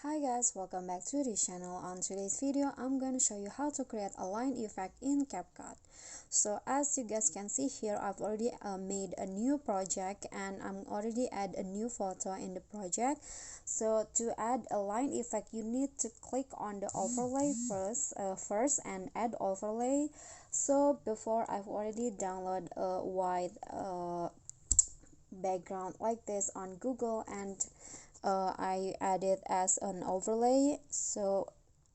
Hi guys, welcome back to this channel. On today's video, I'm going to show you how to create a line effect in Capcut. So as you guys can see here, I've already made a new project and I'm already add a new photo in the project. So to add a line effect, you need to click on the overlay first and add overlay. So before, I've already downloaded a white background like this on Google, and I add it as an overlay. So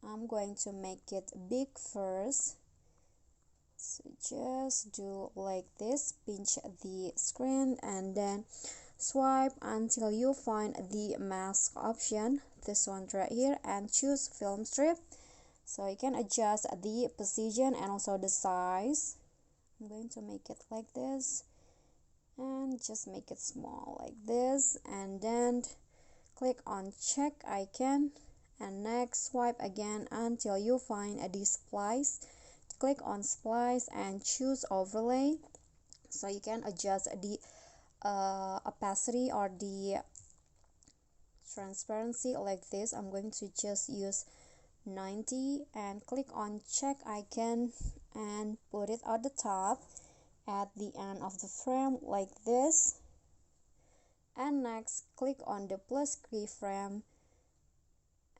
I'm going to make it big first. So just do like this, pinch the screen and then swipe until you find the mask option, this one right here, and choose film strip. So you can adjust the position and also the size. I'm going to make it like this and just make it small like this, and then click on check icon and next swipe again until you find a splice. Click on splice and choose overlay. So you can adjust the opacity or the transparency like this. I'm going to just use 90 and click on check icon and put it at the top at the end of the frame like this. And next click on the plus keyframe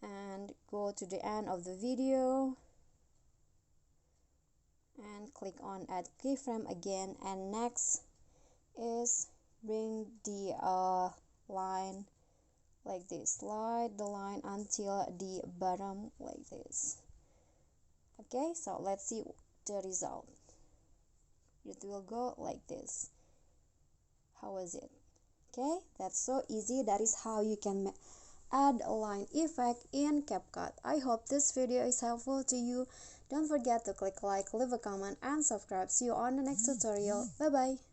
and go to the end of the video and click on add keyframe again, and next is bring the line like this, slide the line until the bottom like this. Okay, so let's see the result. It will go like this. How was it? Okay, that's so easy. That is how you can add a line effect in Capcut. I hope this video is helpful to you. Don't forget to click like, leave a comment and subscribe. See you on the next tutorial. Bye bye.